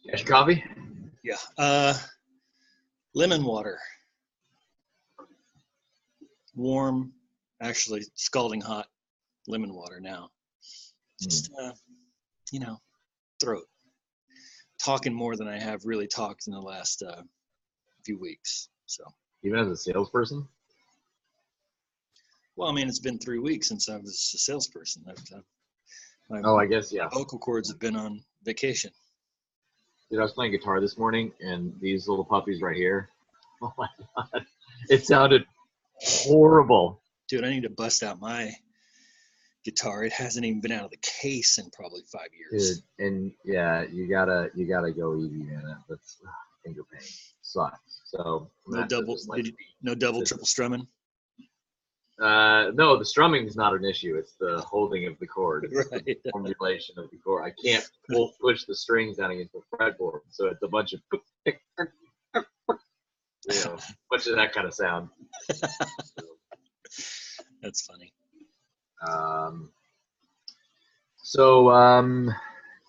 Got your coffee? Yeah. Lemon water. Warm, actually scalding hot lemon water now. Just, throat. Talking more than I have really talked in the last few weeks. So. Even as a salesperson? Well, I mean, it's been 3 weeks since I was a salesperson. I guess, yeah. My vocal cords have been on vacation. Dude, I was playing guitar this morning, and these little puppies right here, oh my God, it sounded horrible. Dude, I need to bust out my guitar. It hasn't even been out of the case in probably 5 years. Dude, and yeah, you gotta go easy, man. That's finger pain sucks. So no double, triple strumming. No, the strumming is not an issue. It's the holding of the chord, right. The formulation of the chord. I can't push the strings down against the fretboard, so it's a bunch of bunch of that kind of sound. That's funny.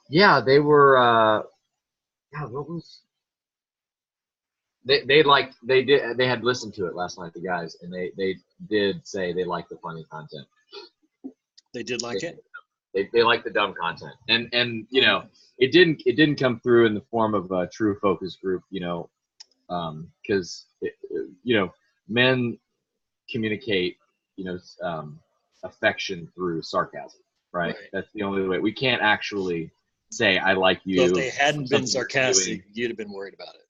Yeah, they were. What was? They had listened to it last night, the guys, and they did say they liked the funny content. They did like it. They liked the dumb content, and it didn't come through in the form of a true focus group, because men communicate affection through sarcasm, right? That's the only way. We can't actually say I like you. So if they hadn't been sarcastic, you'd have been worried about it.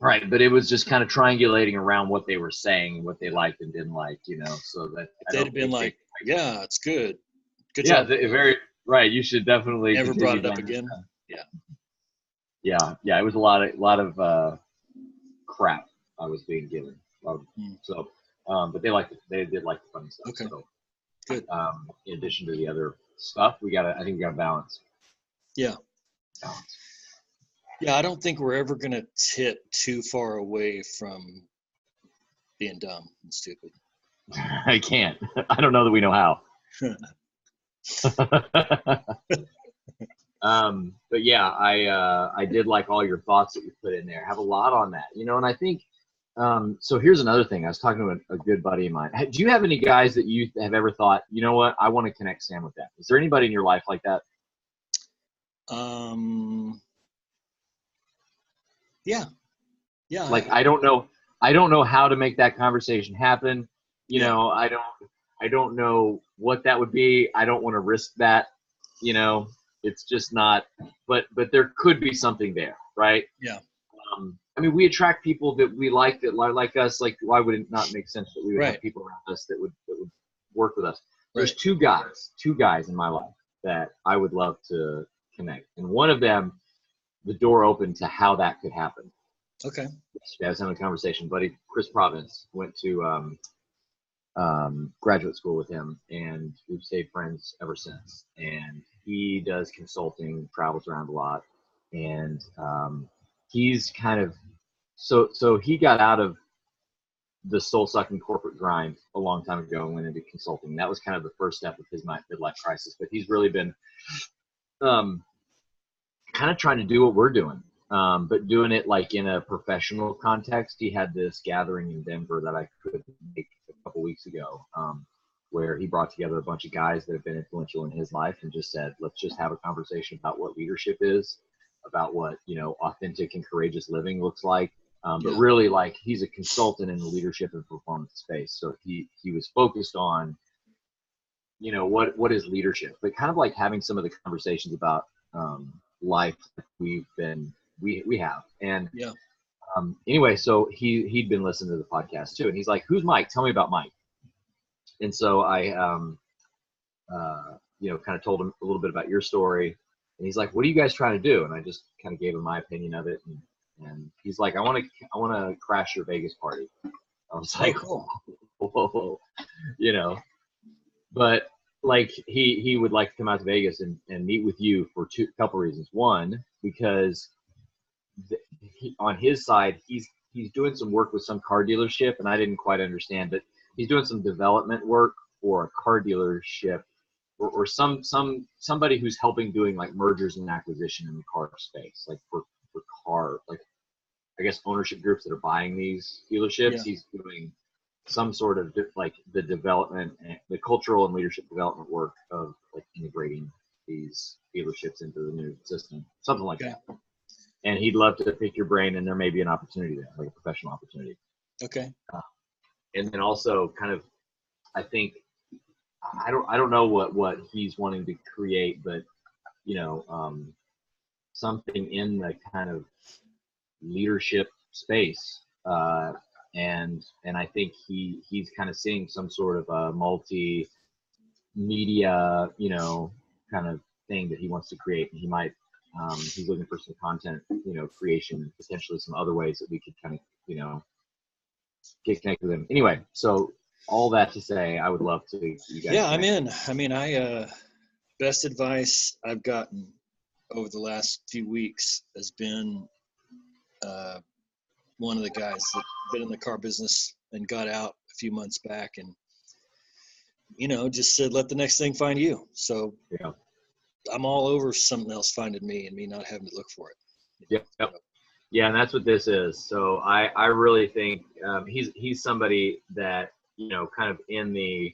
Right, but it was just kind of triangulating around what they were saying and what they liked and didn't like, so that they'd have been like, yeah, it's good. Good job. Yeah, very right. You should definitely never brought it up again. Yeah. It was a lot of crap I was being given. So, but they did like the funny stuff. Okay. So, good. In addition to the other stuff, I think we got balance. Yeah. Balance. Yeah, I don't think we're ever going to tip too far away from being dumb and stupid. I can't. I don't know that we know how. But yeah, I did like all your thoughts that you put in there. I have a lot on that, and I think, so here's another thing. I was talking to a good buddy of mine. Do you have any guys that you have ever thought, you know what, I want to connect Sam with that? Is there anybody in your life like that? Yeah. Like, I don't know how to make that conversation happen. I don't know what that would be. I don't want to risk that. It's just not. But there could be something there, right? Yeah. I mean, we attract people that we like, that like us. Like, why would it not make sense that we would have people around us that would work with us? There's two guys in my life that I would love to connect, and one of them, the door opened to how that could happen. Okay. I was having a conversation. Buddy Chris Province went to graduate school with him, and we've stayed friends ever since. And he does consulting, travels around a lot, and he's kind of so he got out of the soul-sucking corporate grind a long time ago and went into consulting. That was kind of the first step of his midlife crisis. But he's really been kind of trying to do what we're doing, but doing it like in a professional context. He had this gathering in Denver that I could make a couple weeks ago, where he brought together a bunch of guys that have been influential in his life and just said, let's just have a conversation about what leadership is, about what, authentic and courageous living looks like. But really, like, he's a consultant in the leadership and performance space. So he was focused on, what is leadership, but kind of like having some of the conversations about life that we have. And anyway, so he'd been listening to the podcast too, and he's like, who's Mike? Tell me about Mike. And so I kind of told him a little bit about your story, and he's like, what are you guys trying to do? And I just kind of gave him my opinion of it, and he's like, I want to crash your Vegas party. I was like, cool. Whoa. But like he would like to come out to Vegas and meet with you for couple reasons. One, because on his side, he's doing some work with some car dealership, and I didn't quite understand, but he's doing some development work for a car dealership or somebody who's helping doing like mergers and acquisition in the car space, like for are like, I guess, ownership groups that are buying these dealerships. Yeah. He's doing some sort of like the development, and the cultural and leadership development work of like integrating these dealerships into the new system, something like that. And he'd love to pick your brain, and there may be an opportunity there, like a professional opportunity. Okay. And then also kind of, I think, I don't know what he's wanting to create, but you know, something in the kind of leadership space, and I think he's kind of seeing some sort of a multimedia, you know, kind of thing that he wants to create, and he might he's looking for some content, you know, creation, potentially some other ways that we could kind of, you know, get connected with him. Anyway, so all that to say, I would love to. You guys Yeah, I'm in. I mean, best advice I've gotten over the last few weeks has been one of the guys that been in the car business and got out a few months back, and you know, just said, let the next thing find you. So Yeah. I'm all over something else finding me and me not having to look for it. Yep. Yeah, and that's what this is. So I really think he's somebody that, you know, kind of in the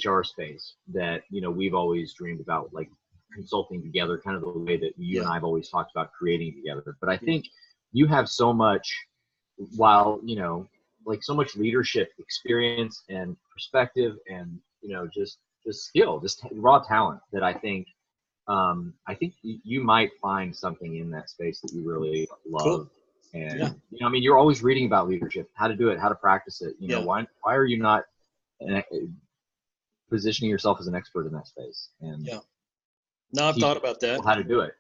HR space that, you know, we've always dreamed about, like consulting together, kind of the way that you and I have always talked about creating together. But I think you have so much, while, you know, like so much leadership experience and perspective, and, you know, just skill, just raw talent, that I think you might find something in that space that you really love. Cool. And you know, I mean, you're always reading about leadership, how to do it, how to practice it. You know, why are you not positioning yourself as an expert in that space? And no, I've thought about that. How to do it.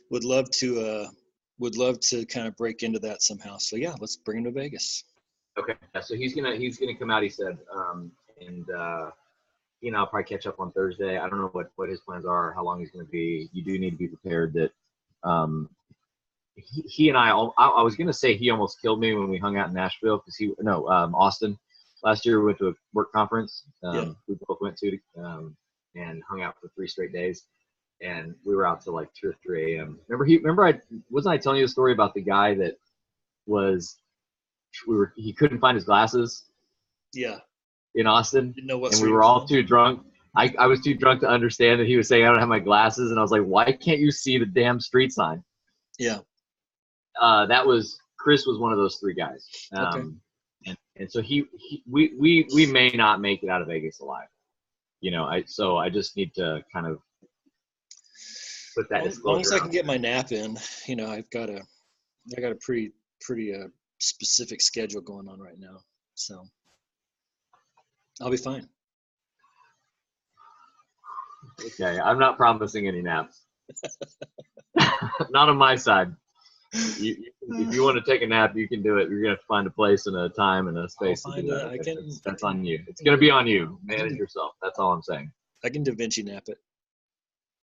Would love to kind of break into that somehow. So yeah, let's bring him to Vegas. Okay. So he's gonna come out, he said, and you know, I'll probably catch up on Thursday. I don't know what his plans are, how long he's going to be. You do need to be prepared that he and I was going to say he almost killed me when we hung out in Nashville, because Austin. Last year we went to a work conference. We both went to and hung out for 3 straight days. And we were out till like 2 or 3 a.m. Wasn't I telling you a story about the guy that he couldn't find his glasses? Yeah. In Austin, and we were all too drunk. I was too drunk to understand that he was saying I don't have my glasses, and I was like, why can't you see the damn street sign? Yeah. Chris was one of those 3 guys. And so we may not make it out of Vegas alive. You know, I just need to kind of put that. As long as I can get my nap in, you know, I got a pretty specific schedule going on right now, so I'll be fine. Okay, I'm not promising any naps. Not on my side. If you want to take a nap, you can do it. You're gonna have to find a place and a time and a space to do that. That's on you. It's gonna be on you. Manage yourself. That's all I'm saying. I can Da Vinci nap it.